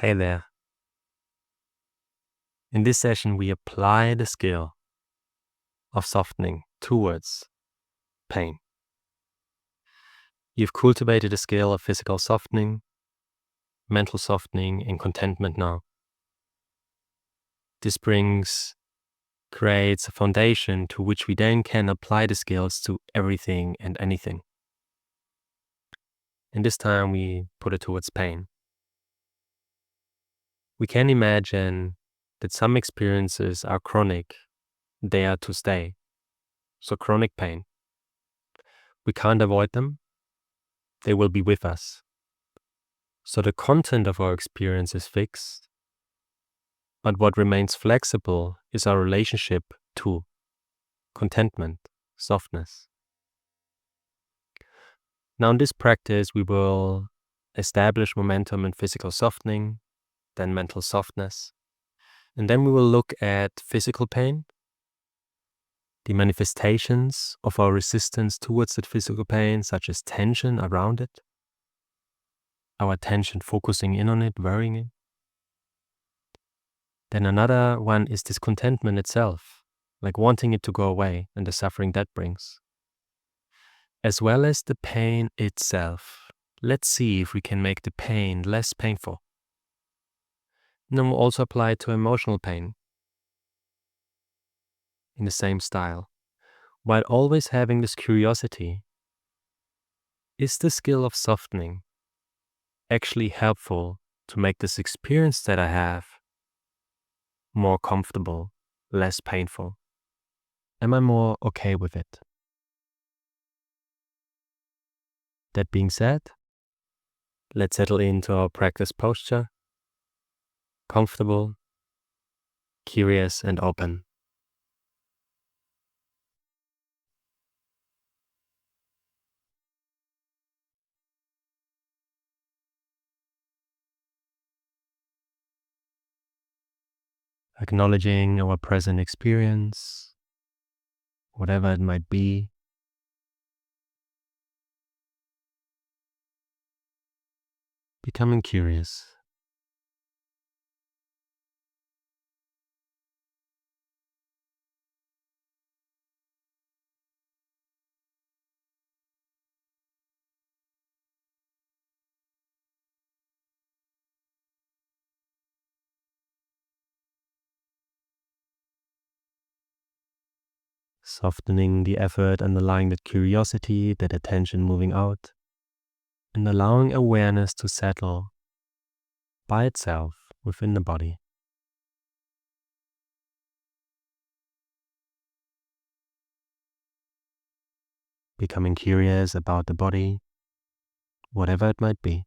Hey there. In this session, we apply the skill of softening towards pain. You've cultivated a skill of physical softening, mental softening, and contentment now. This creates a foundation to which we then can apply the skills to everything and anything. And this time we put it towards pain. We can imagine that some experiences are chronic, they are to stay. So chronic pain. We can't avoid them, they will be with us. So the content of our experience is fixed, but what remains flexible is our relationship to contentment, softness. Now in this practice, we will establish momentum in physical softening, then mental softness, and then we will look at physical pain, the manifestations of our resistance towards that physical pain, such as tension around it, our attention focusing in on it, worrying it. Then another one is discontentment itself, like wanting it to go away and the suffering that brings, as well as the pain itself. Let's see if we can make the pain less painful. And then we'll also apply it to emotional pain in the same style, while always having this curiosity. Is the skill of softening actually helpful to make this experience that I have more comfortable, less painful? Am I more okay with it? That being said, let's settle into our practice posture, comfortable, curious, and open. Acknowledging our present experience, whatever it might be. Becoming curious. Softening the effort, underlying that curiosity, that attention moving out, and allowing awareness to settle by itself within the body. Becoming curious about the body, whatever it might be.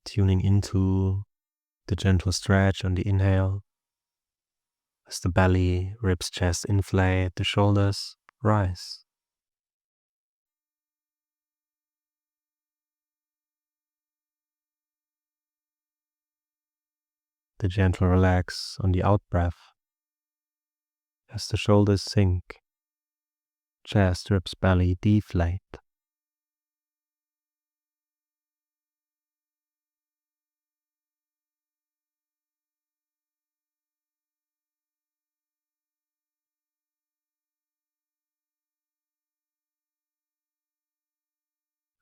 Tuning into the gentle stretch on the inhale, as the belly, ribs, chest inflate, the shoulders rise. The gentle relax on the out breath, as the shoulders sink, chest, ribs, belly deflate.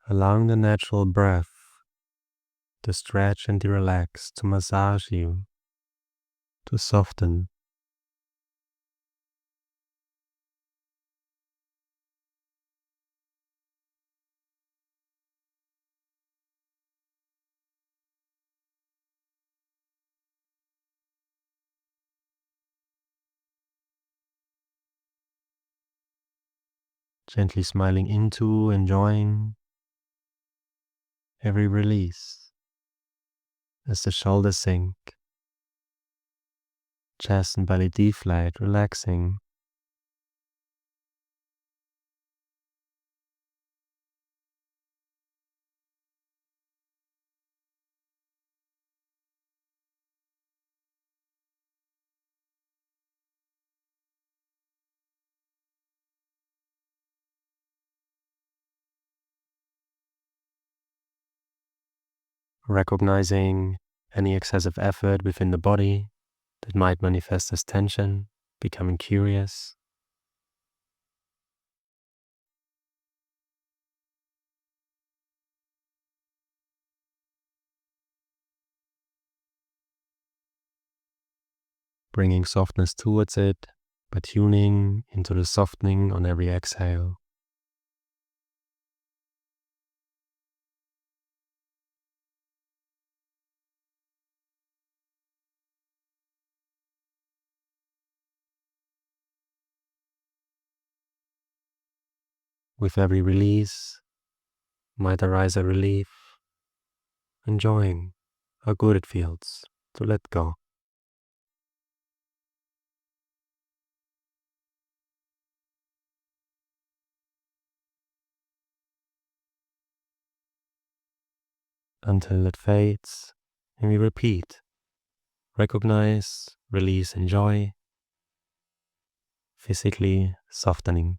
Allowing the natural breath, the stretch and the relax to massage you, to soften. Gently smiling into, enjoying every release as the shoulders sink, chest and belly deflate, relaxing recognizing any excessive effort within the body that might manifest as tension, becoming curious. Bringing softness towards it by tuning into the softening on every exhale. With every release might arise a relief, enjoying how good it feels to let go. Until it fades, and we repeat. Recognize, release, enjoy, physically softening.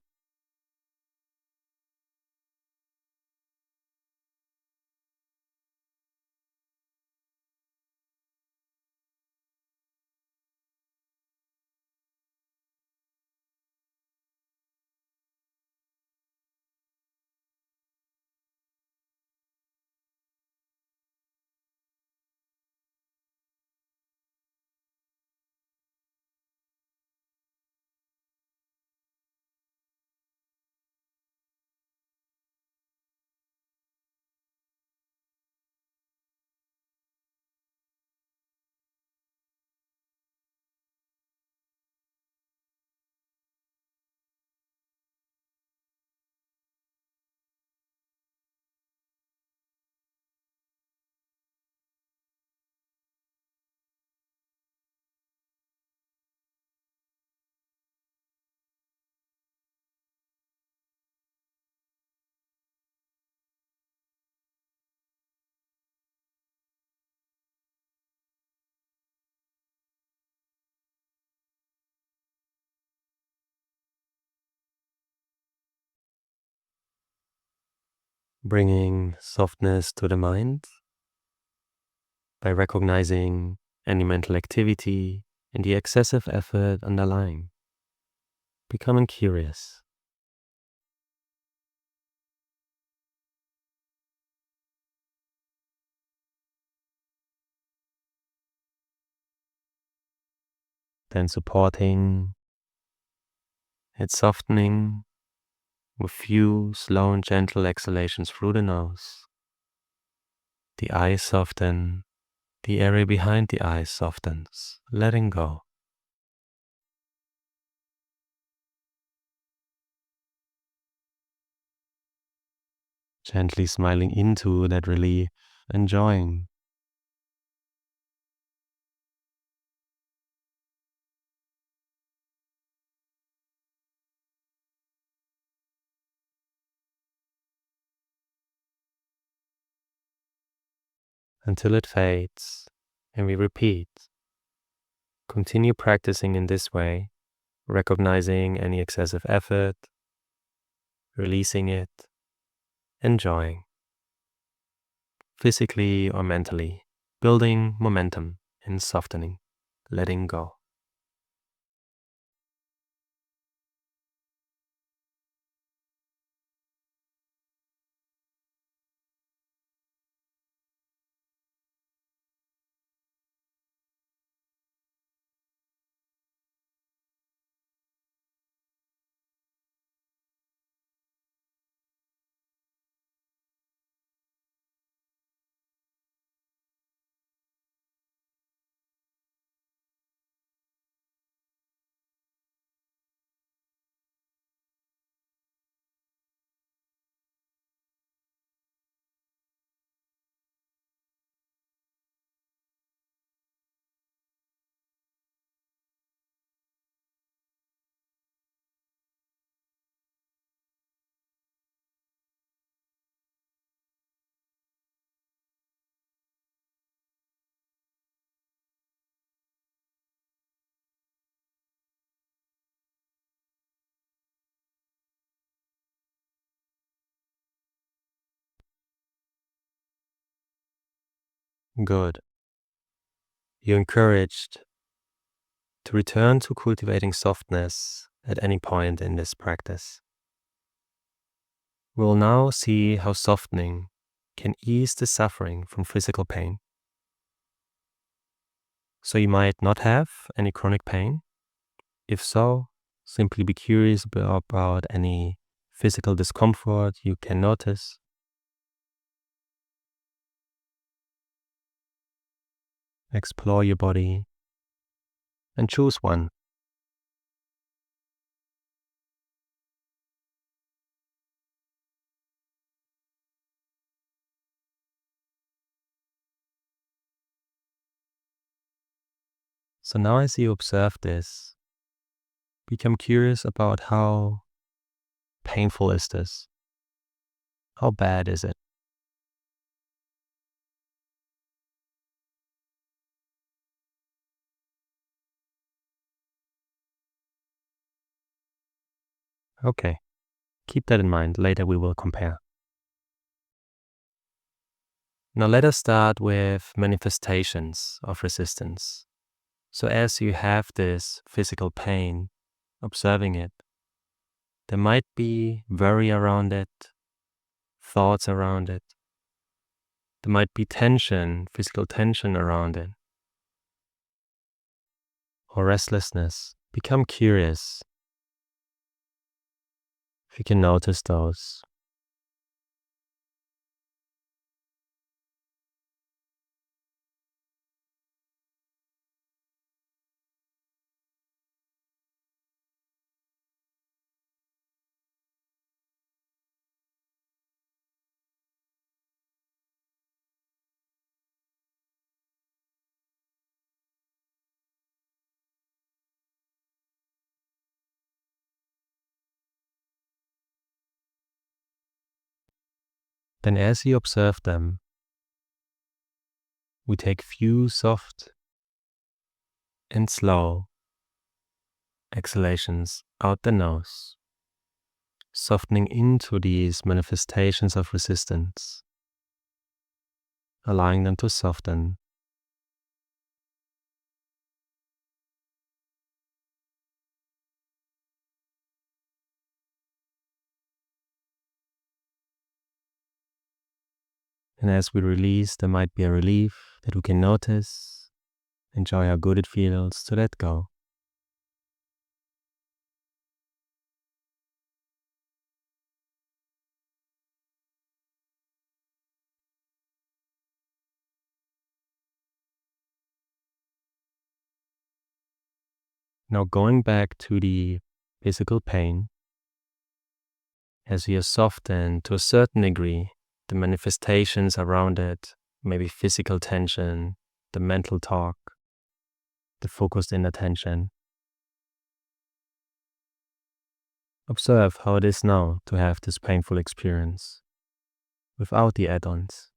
Bringing softness to the mind by recognizing any mental activity and the excessive effort underlying. Becoming curious. Then supporting its softening with few slow and gentle exhalations through the nose. The eyes soften, the area behind the eyes softens, letting go. Gently smiling into that relief, enjoying. Until it fades, and we repeat. Continue practicing in this way, recognizing any excessive effort, releasing it, enjoying, physically or mentally, building momentum and softening, letting go. Good. You're encouraged to return to cultivating softness at any point in this practice. We'll now see how softening can ease the suffering from physical pain. So you might not have any chronic pain. If so, simply be curious about any physical discomfort you can notice. Explore your body and choose one. So now as you observe this, become curious about how painful is this? How bad is it? Okay, keep that in mind. Later we will compare. Now let us start with manifestations of resistance. So as you have this physical pain, observing it, there might be worry around it, thoughts around it. There might be tension, physical tension around it, or restlessness. Become curious if you can notice those. Then as you observe them, we take few soft and slow exhalations out the nose, softening into these manifestations of resistance, allowing them to soften. And as we release, there might be a relief that we can notice, enjoy how good it feels to let go. Now going back to the physical pain, as we are softened to a certain degree, the manifestations around it, maybe physical tension, the mental talk, the focused inattention. Observe how it is now to have this painful experience without the add-ons.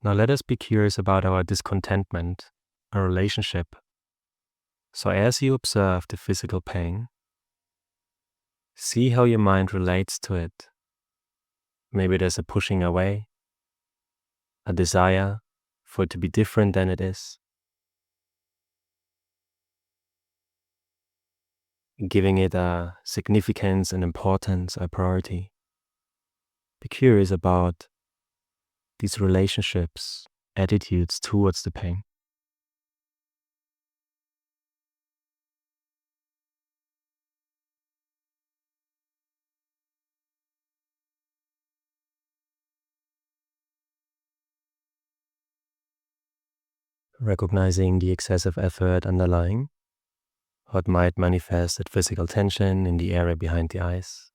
Now let us be curious about our discontentment, our relationship. So as you observe the physical pain, see how your mind relates to it. Maybe there's a pushing away, a desire for it to be different than it is, giving it a significance and importance, a priority. Be curious about these relationships, attitudes towards the pain. Recognizing the excessive effort underlying, how it might manifest as physical tension in the area behind the eyes.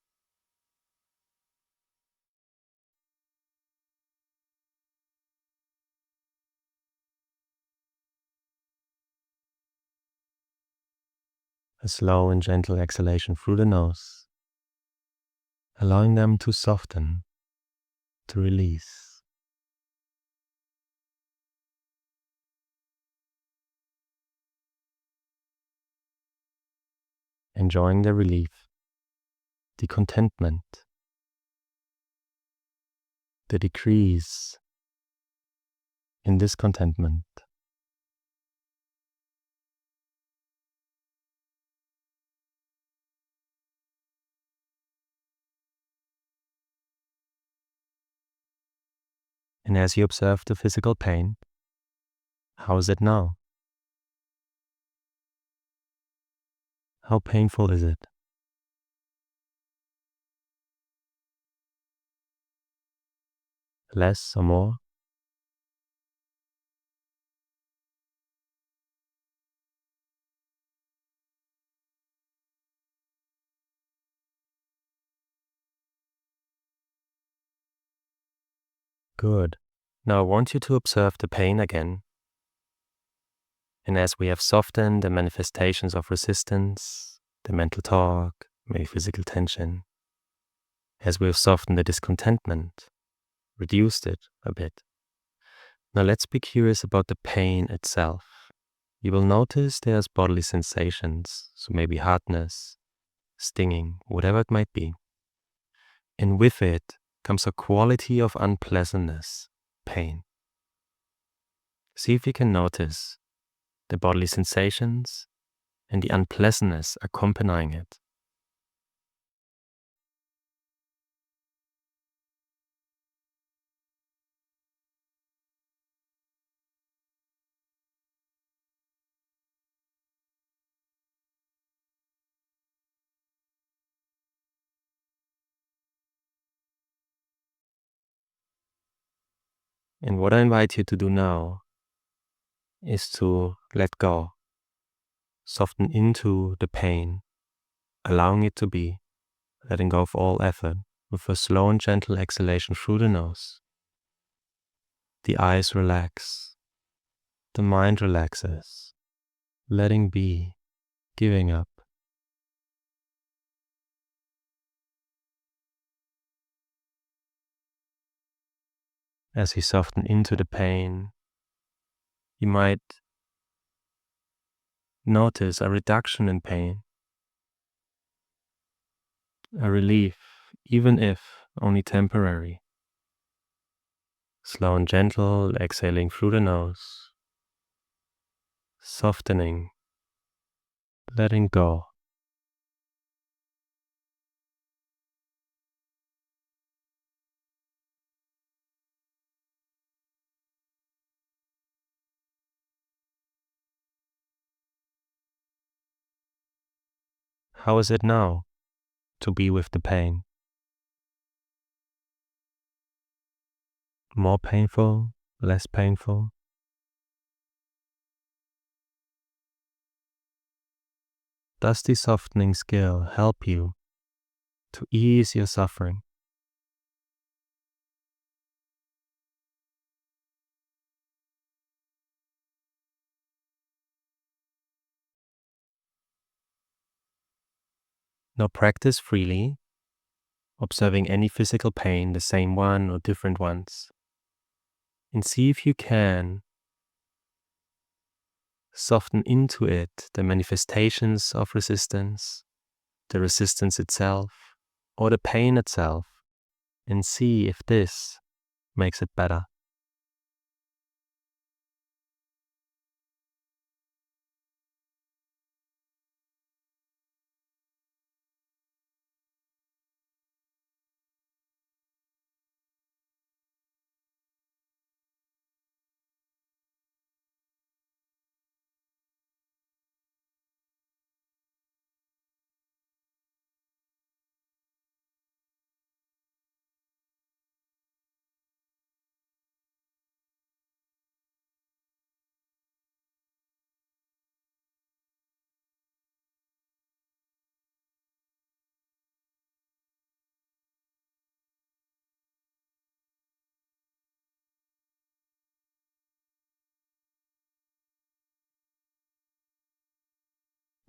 A slow and gentle exhalation through the nose, allowing them to soften, to release. enjoying the relief, the contentment, the decrease in discontentment. And as you observe the physical pain, how is it now? How painful is it? Less or more? Good. Now I want you to observe the pain again. And as we have softened the manifestations of resistance, the mental talk, maybe physical tension, as we have softened the discontentment, reduced it a bit. Now let's be curious about the pain itself. You will notice there's bodily sensations, so maybe hardness, stinging, whatever it might be. And with it comes a quality of unpleasantness, pain. See if you can notice the bodily sensations and the unpleasantness accompanying it. And what I invite you to do now is to let go, soften into the pain, allowing it to be, letting go of all effort with a slow and gentle exhalation through the nose. The eyes relax, the mind relaxes, letting be, giving up. As you soften into the pain, you might notice a reduction in pain, a relief, even if only temporary. Slow and gentle, exhaling through the nose, softening, letting go. How is it now to be with the pain? More painful, less painful? Does the softening skill help you to ease your suffering? Now practice freely, observing any physical pain, the same one or different ones, and see if you can soften into it the manifestations of resistance, the resistance itself, or the pain itself, and see if this makes it better.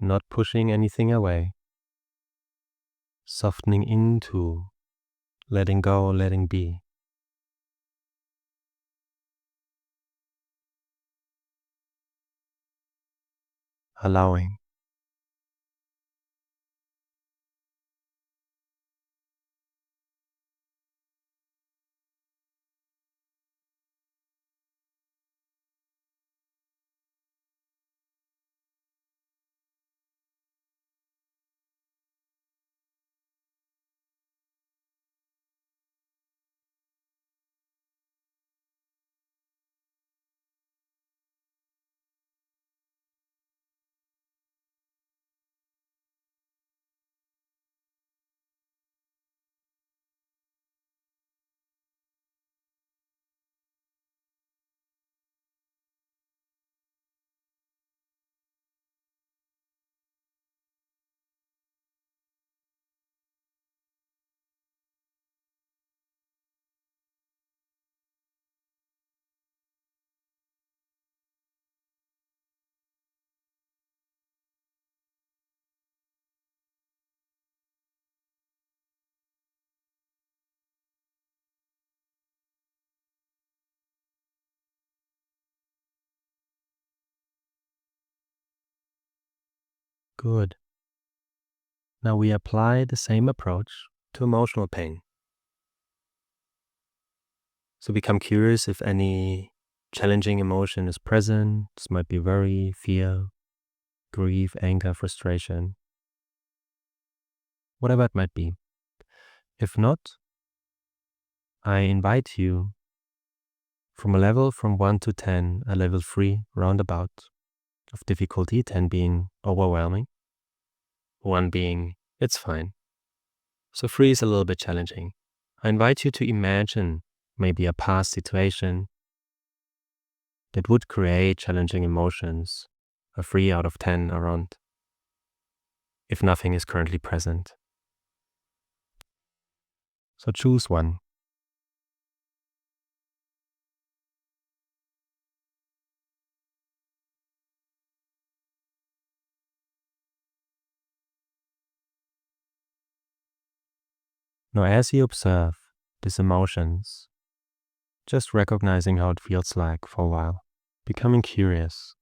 Not pushing anything away, softening into, letting go, letting be. Allowing. Good. Now we apply the same approach to emotional pain. So become curious if any challenging emotion is present. This might be worry, fear, grief, anger, frustration, whatever it might be. If not, I invite you from a level from 1 to 10, a level 3 roundabout of difficulty, 10 being overwhelming, 1 being it's fine. So 3 is a little bit challenging. I invite you to imagine maybe a past situation that would create challenging emotions, a 3 out of 10 around, if nothing is currently present. So choose one. Now as you observe these emotions, just recognizing how it feels like for a while, becoming curious.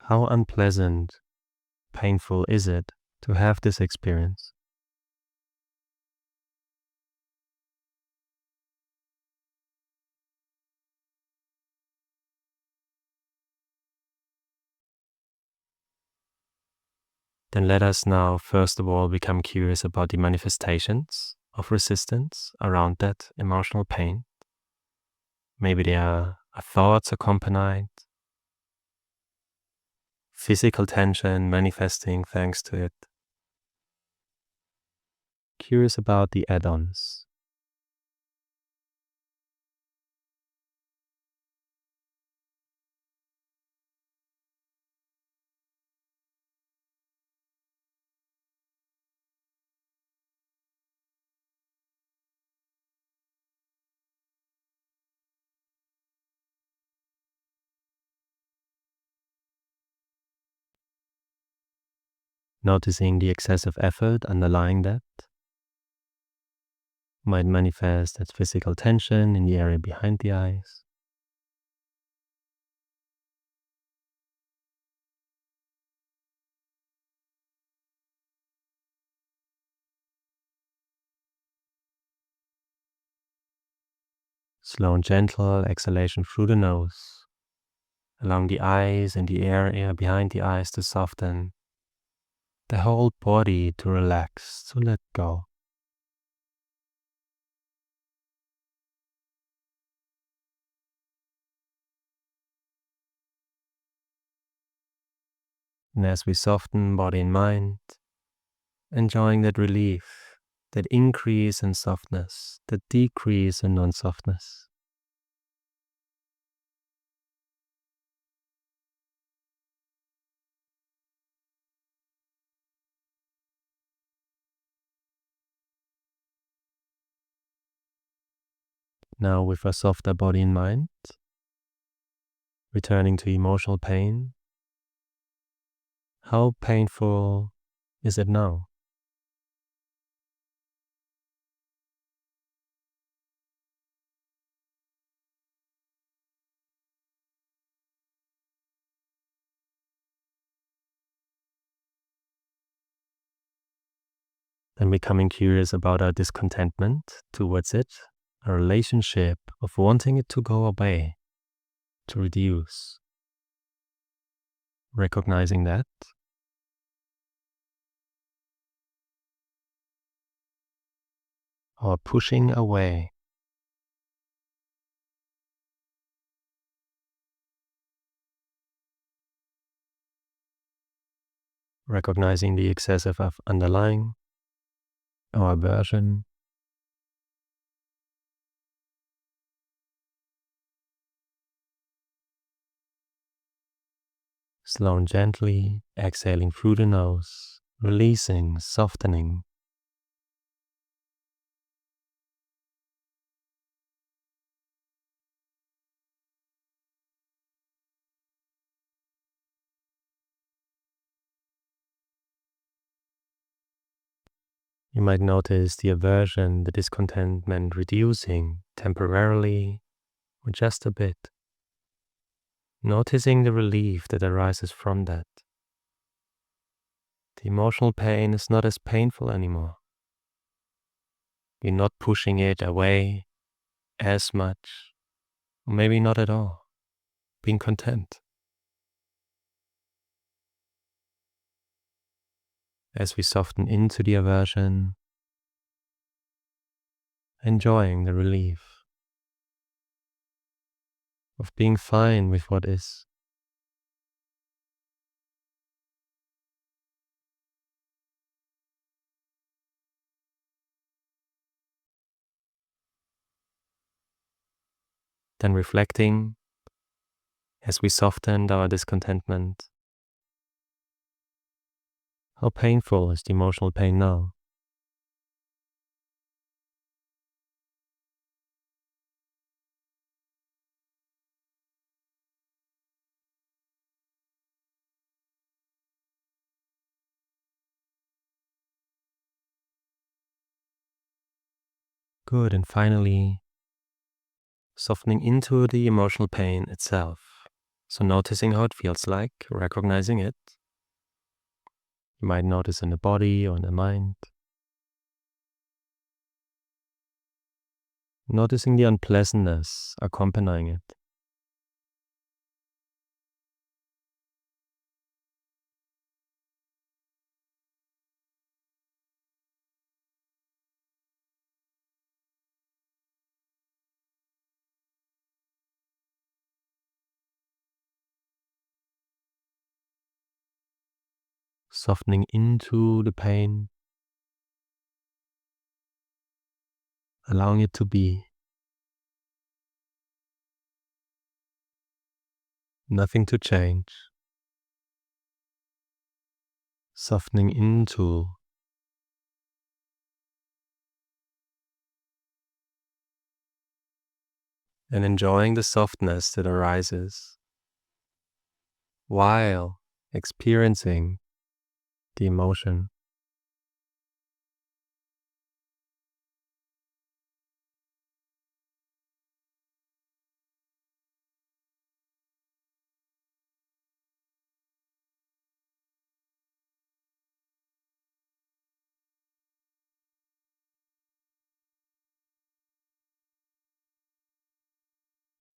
How unpleasant, painful is it to have this experience? Then let us now, first of all, become curious about the manifestations of resistance around that emotional pain. Maybe there are thoughts accompanied, physical tension manifesting thanks to it. Curious about the add-ons. Noticing the excessive effort underlying that might manifest as physical tension in the area behind the eyes. Slow and gentle exhalation through the nose, allowing the eyes and the area behind the eyes to soften, the whole body to relax, to let go. And as we soften body and mind, enjoying that relief, that increase in softness, that decrease in non-softness. Now with a softer body and mind, returning to emotional pain. How painful is it now? Then becoming curious about our discontentment towards it, a relationship of wanting it to go away, to reduce. Recognizing that. Or pushing away. Recognizing the excessive of underlying or aversion. Slow and gently exhaling through the nose, releasing, softening. You might notice the aversion, the discontentment reducing temporarily or just a bit. Noticing the relief that arises from that. The emotional pain is not as painful anymore. You're not pushing it away as much, or maybe not at all. Being content. As we soften into the aversion, enjoying the relief of being fine with what is. Then reflecting as we softened our discontentment. How painful is the emotional pain now? Good, and finally, softening into the emotional pain itself. So noticing how it feels like, recognizing it. You might notice in the body or in the mind. Noticing the unpleasantness accompanying it. Softening into the pain, allowing it to be. Nothing to change. Softening into and enjoying the softness that arises while experiencing the emotion.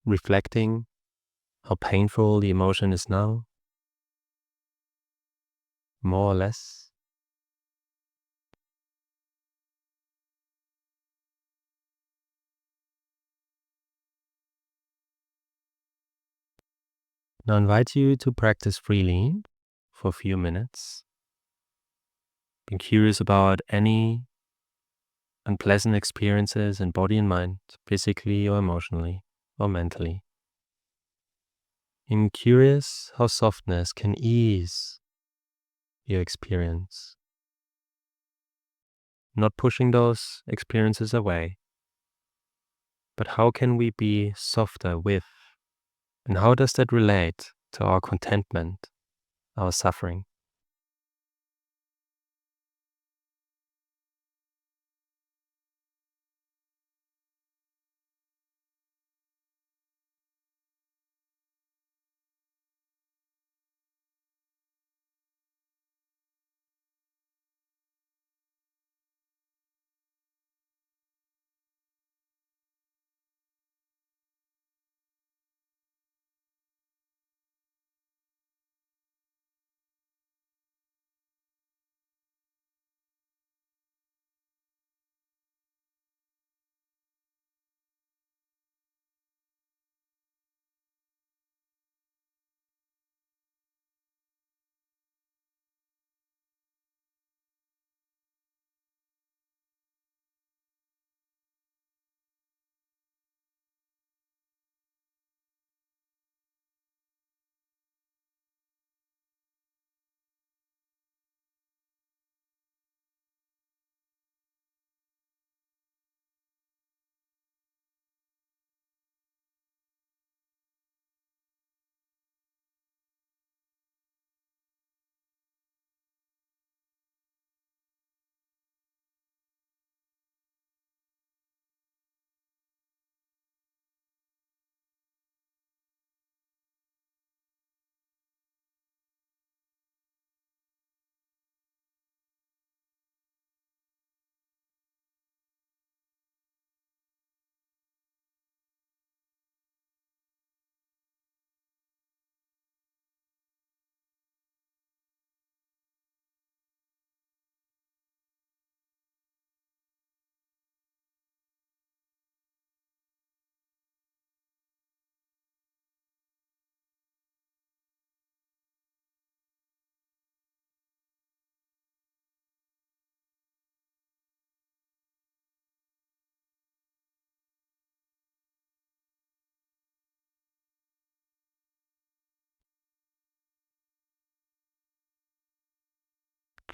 Reflecting how painful the emotion is now, more or less. Now I invite you to practice freely for a few minutes. Being curious about any unpleasant experiences in body and mind, physically or emotionally or mentally. Being curious how softness can ease your experience. Not pushing those experiences away, but how can we be softer with? And how does that relate to our contentment, our suffering?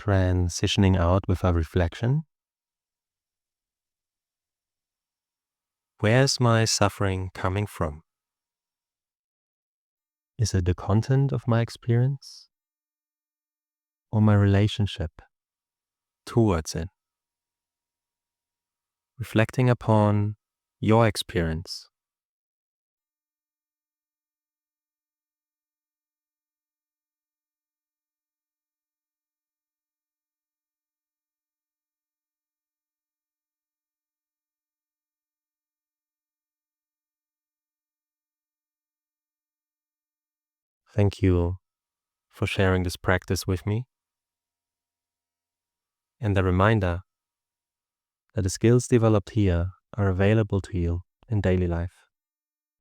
Transitioning out with our reflection. Where's my suffering coming from? Is it the content of my experience or my relationship towards it? Reflecting upon your experience. Thank you for sharing this practice with me. And the reminder that the skills developed here are available to you in daily life.